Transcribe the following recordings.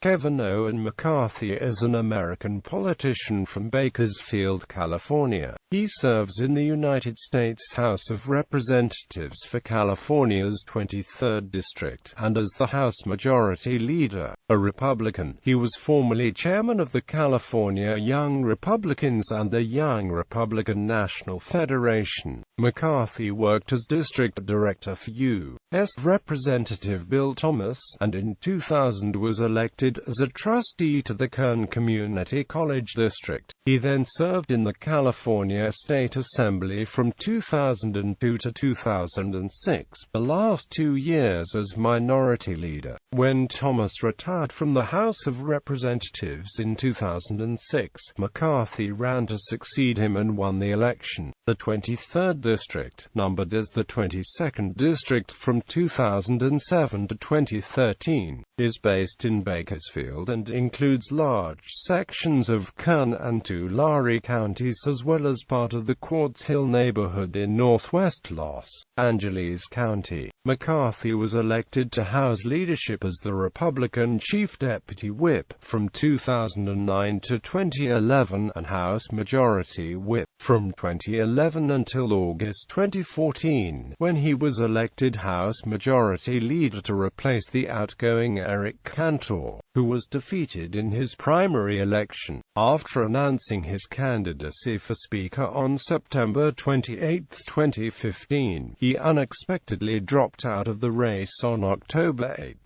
Kevin Owen McCarthy is an American politician from Bakersfield, California. He serves in the United States House of Representatives for California's 23rd District, and as the House Majority Leader.A Republican. He was formerly chairman of the California Young Republicans and the Young Republican National Federation. McCarthy worked as district director for U.S. Representative Bill Thomas, and in 2000 was elected as a trustee to the Kern Community College District. He then served in the California State Assembly from 2002 to 2006, the last 2 years as Minority Leader. When Thomas retired from the House of Representatives in 2006, McCarthy ran to succeed him and won the election. The 23rd District, numbered as the 22nd District from 2007 to 2013, is based in Bakersfield and includes large sections of Kern and Tulare counties as well as part of the Quartz Hill neighborhood in northwest Los Angeles County. McCarthy was elected to House leadership as the Republican Chief Deputy Whip from 2009 to 2011 and House Majority Whip from 2011 until August 2014, when he was elected House Majority Leader to replace the outgoing Eric Cantor, who was defeated in his primary election. After announcing his candidacy for Speaker on September 28, 2015, he unexpectedly dropped out of the race on October 8.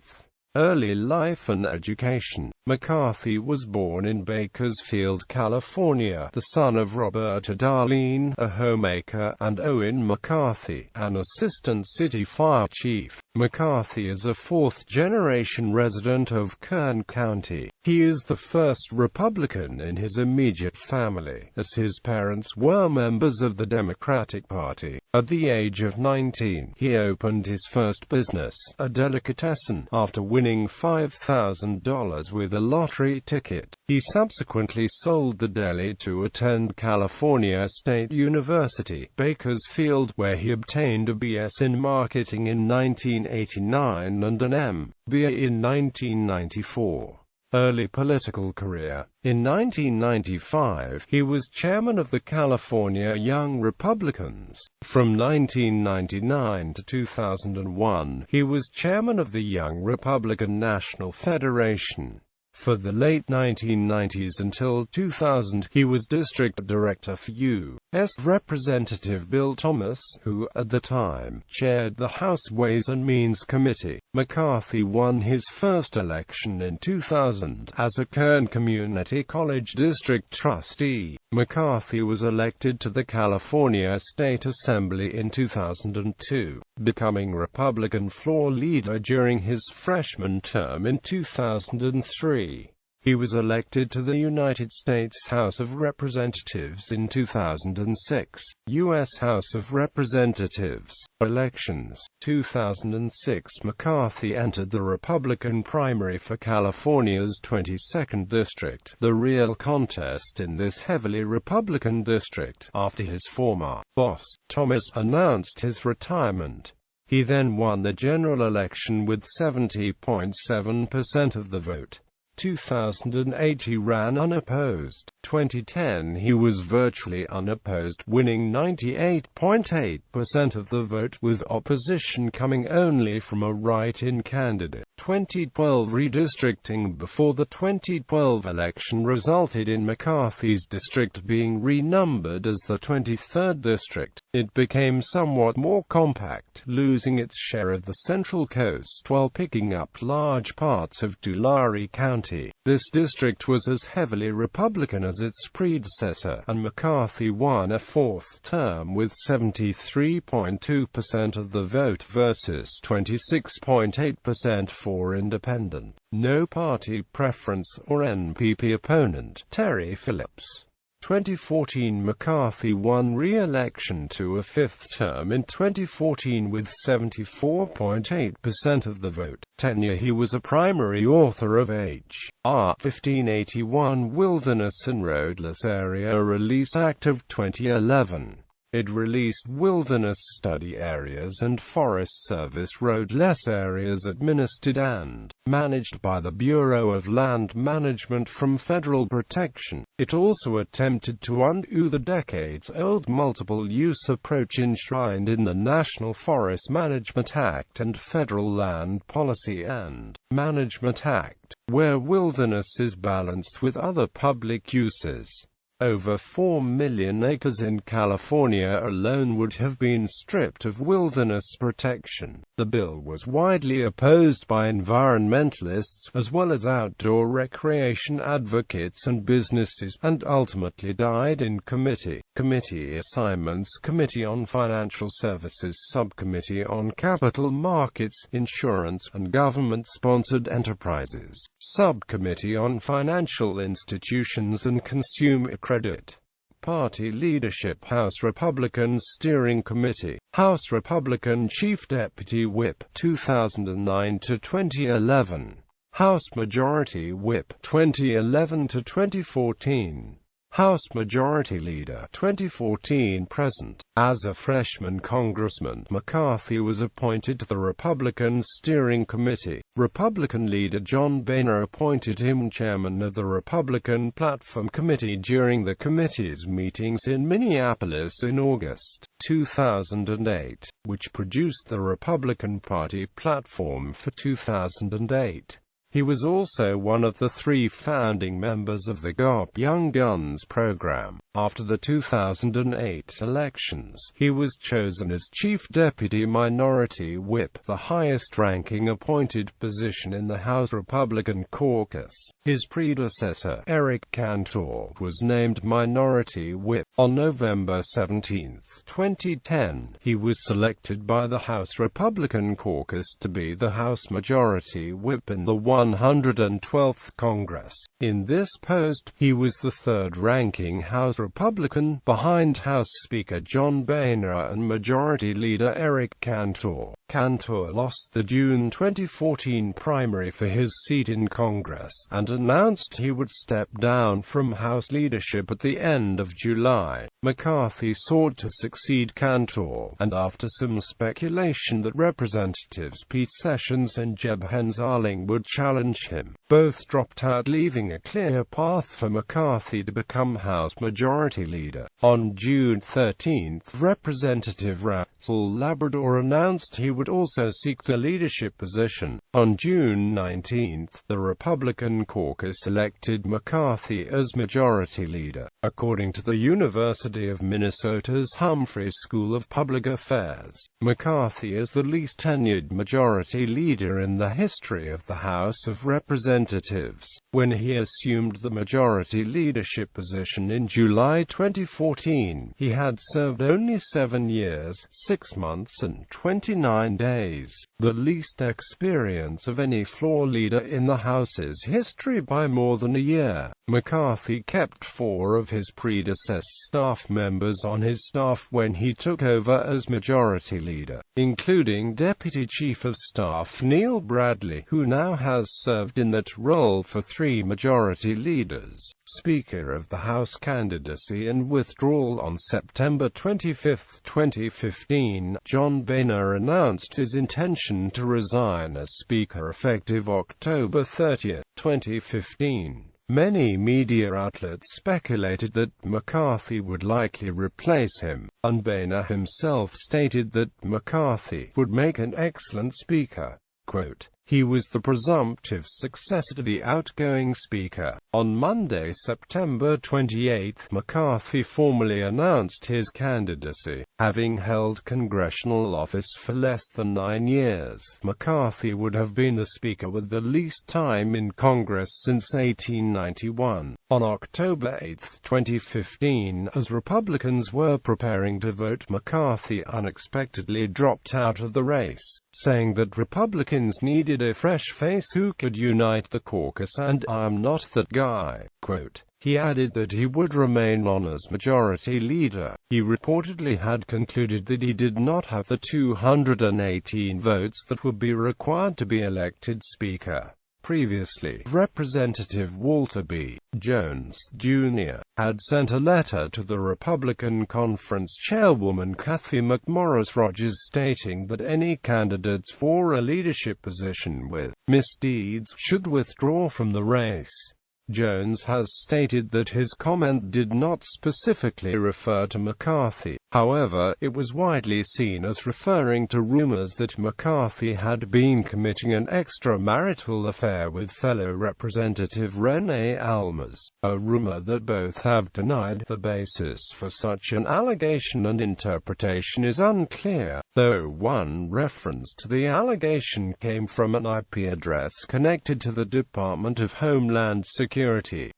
Early life and education. McCarthy was born in Bakersfield, California, the son of Roberta Darlene, a homemaker, and Owen McCarthy, an assistant city fire chief. McCarthy is a fourth-generation resident of Kern County. He is the first Republican in his immediate family, as his parents were members of the Democratic Party. At the age of 19, he opened his first business, a delicatessen, after winning $5,000 with a lottery ticket. He subsequently sold the deli to attend California State University, Bakersfield, where he obtained a BS in marketing in 1989 and an MBA in 1994. Early political career. In 1995, he was chairman of the California Young Republicans. From 1999 to 2001, he was chairman of the Young Republican National Federation. For the late 1990s until 2000, he was district director for U.S. Representative Bill Thomas, who, at the time, chaired the House Ways and Means Committee. McCarthy won his first election in 2000 as a Kern Community College District trustee. McCarthy was elected to the California State Assembly in 2002, becoming Republican floor leader during his freshman term in 2003. He was elected to the United States House of Representatives in 2006. U.S. House of Representatives elections. 2006, McCarthy entered the Republican primary for California's 22nd District, the real contest in this heavily Republican district, after his former boss, Thomas, announced his retirement. He then won the general election with 70.7% of the vote. 2008 he ran unopposed. 2010 he was virtually unopposed, winning 98.8% of the vote, with opposition coming only from a write-in candidate. 2012 redistricting before the 2012 election resulted in McCarthy's district being renumbered as the 23rd District. It became somewhat more compact, losing its share of the Central Coast while picking up large parts of Tulare County. This district was as heavily Republican as its predecessor, and McCarthy won a fourth term with 73.2% of the vote versus 26.8% for independent, no party preference or NPP opponent, Terry Phillips. 2014 McCarthy won re-election to a fifth term in 2014 with 74.8% of the vote. Tenure. He was a primary author of H.R. 1581 Wilderness and Roadless Area Release Act of 2011. It released wilderness study areas and Forest Service roadless areas administered and managed by the Bureau of Land Management from federal protection. It also attempted to undo the decades-old multiple-use approach enshrined in the National Forest Management Act and Federal Land Policy and Management Act, where wilderness is balanced with other public uses. Over 4 million acres in California alone would have been stripped of wilderness protection. The bill was widely opposed by environmentalists, as well as outdoor recreation advocates and businesses, and ultimately died in committee. Committee assignments: Committee on Financial Services, Subcommittee on Capital Markets, Insurance, and Government-Sponsored Enterprises, Subcommittee on Financial Institutions and Consumer Credit. Party leadership: House Republican Steering Committee, House Republican Chief Deputy Whip 2009 to 2011, House Majority Whip 2011 to 2014. House Majority Leader 2014-present. As a freshman congressman, McCarthy was appointed to the Republican Steering Committee. Republican leader John Boehner appointed him chairman of the Republican Platform Committee during the committee's meetings in Minneapolis in August 2008, which produced the Republican Party platform for 2008. He was also one of the 3 founding members of the GOP Young Guns program. After the 2008 elections, he was chosen as Chief Deputy Minority Whip, the highest-ranking appointed position in the House Republican caucus. His predecessor, Eric Cantor, was named Minority Whip. On November 17, 2010, he was selected by the House Republican caucus to be the House Majority Whip in the 112th Congress. In this post, he was the third-ranking House Republican, behind House Speaker John Boehner and Majority Leader Eric Cantor. Cantor lost the June 2014 primary for his seat in Congress, and announced he would step down from House leadership at the end of July. McCarthy sought to succeed Cantor, and after some speculation that Representatives Pete Sessions and Jeb Hensarling would challenge him, both dropped out, leaving a clear path for McCarthy to become House Majority Leader. On June 13, Representative Russell Labrador announced he would also seek the leadership position. On June 19, the Republican caucus elected McCarthy as Majority Leader. According to the University of Minnesota's Humphrey School of Public Affairs, McCarthy is the least tenured Majority Leader in the history of the House of Representatives. When he assumed the Majority Leadership position in July 2014, he had served only 7 years, 6 months and 29 days, the least experience of any floor leader in the House's history by more than a year. McCarthy kept 4 of his predecessor staff members on his staff when he took over as Majority Leader, including Deputy Chief of Staff Neil Bradley, who now has served in that role for 3 Majority Leaders. Speaker of the House candidacy and withdrawal. On September 25, 2015, John Boehner announced his intention to resign as Speaker effective October 30, 2015. Many media outlets speculated that McCarthy would likely replace him, and Boehner himself stated that McCarthy would make an excellent Speaker. Quote, "He was the presumptive successor to the outgoing Speaker." On Monday, September 28, McCarthy formally announced his candidacy. Having held congressional office for less than 9 years, McCarthy would have been the Speaker with the least time in Congress since 1891. On October 8, 2015, as Republicans were preparing to vote, McCarthy unexpectedly dropped out of the race, saying that Republicans needed a fresh face who could unite the caucus, and "I'm not that guy." Quote, he added that he would remain on as Majority Leader. He reportedly had concluded that he did not have the 218 votes that would be required to be elected Speaker. Previously, Representative Walter B. Jones, Jr., had sent a letter to the Republican Conference chairwoman Cathy McMorris Rodgers stating that any candidates for a leadership position with misdeeds should withdraw from the race. Jones has stated that his comment did not specifically refer to McCarthy. However, it was widely seen as referring to rumors that McCarthy had been committing an extramarital affair with fellow Representative Renee Almers, a rumor that both have denied. The basis for such an allegation and interpretation is unclear, though one reference to the allegation came from an IP address connected to the Department of Homeland Security.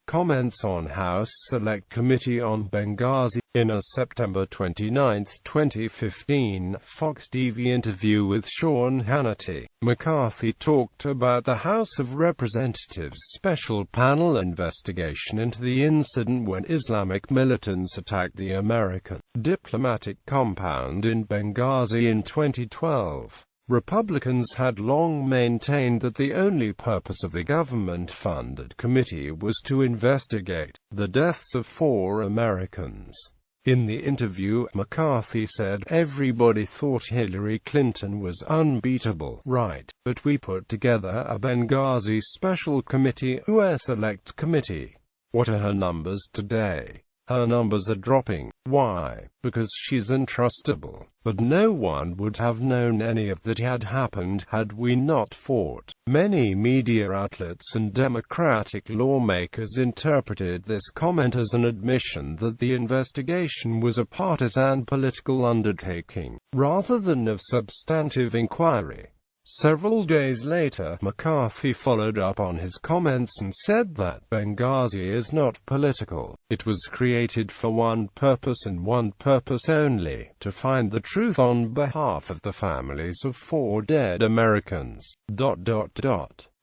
Comments on House Select Committee on Benghazi. In a September 29, 2015, Fox TV interview with Sean Hannity, McCarthy talked about the House of Representatives special panel investigation into the incident when Islamic militants attacked the American diplomatic compound in Benghazi in 2012. Republicans had long maintained that the only purpose of the government-funded committee was to investigate the deaths of 4 Americans. In the interview, McCarthy said, "Everybody thought Hillary Clinton was unbeatable, right? But we put together a Benghazi Special Committee, US Select Committee. What are her numbers today? Her numbers are dropping. Why? Because she's untrustable. But no one would have known any of that had happened had we not fought." Many media outlets and Democratic lawmakers interpreted this comment as an admission that the investigation was a partisan political undertaking, rather than of substantive inquiry. Several days later, McCarthy followed up on his comments and said that Benghazi is not political. It was created for one purpose and one purpose only: to find the truth on behalf of the families of 4 dead Americans.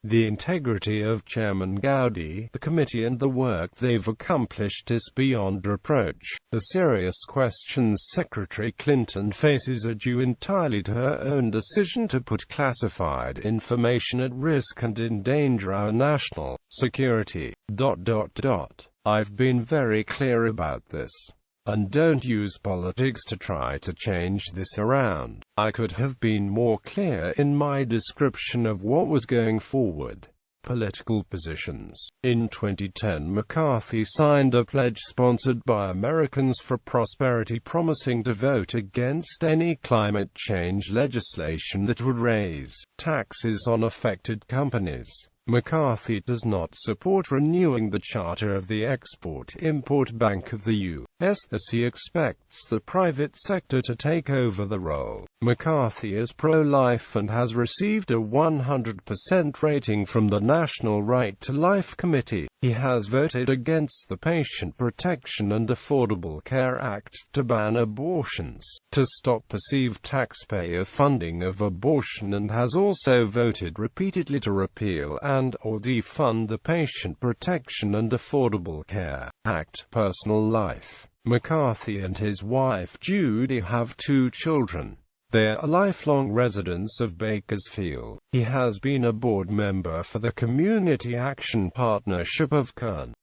The integrity of Chairman Gowdy, the committee and the work they've accomplished is beyond reproach. The serious questions Secretary Clinton faces are due entirely to her own decision to put classified information at risk and endanger our national security. I've been very clear about this. And don't use politics to try to change this around. I could have been more clear in my description of what was going forward. Political positions. In 2010, McCarthy signed a pledge sponsored by Americans for Prosperity promising to vote against any climate change legislation that would raise taxes on affected companies. McCarthy does not support renewing the charter of the Export-Import Bank of the U.S., as he expects the private sector to take over the role. McCarthy is pro-life and has received a 100% rating from the National Right to Life Committee. He has voted against the Patient Protection and Affordable Care Act to ban abortions, to stop perceived taxpayer funding of abortion, and has also voted repeatedly to repeal and/or defund the Patient Protection and Affordable Care Act. Personal life. McCarthy and his wife Judy have 2 children. They are lifelong residents of Bakersfield. He has been a board member for the Community Action Partnership of Kern.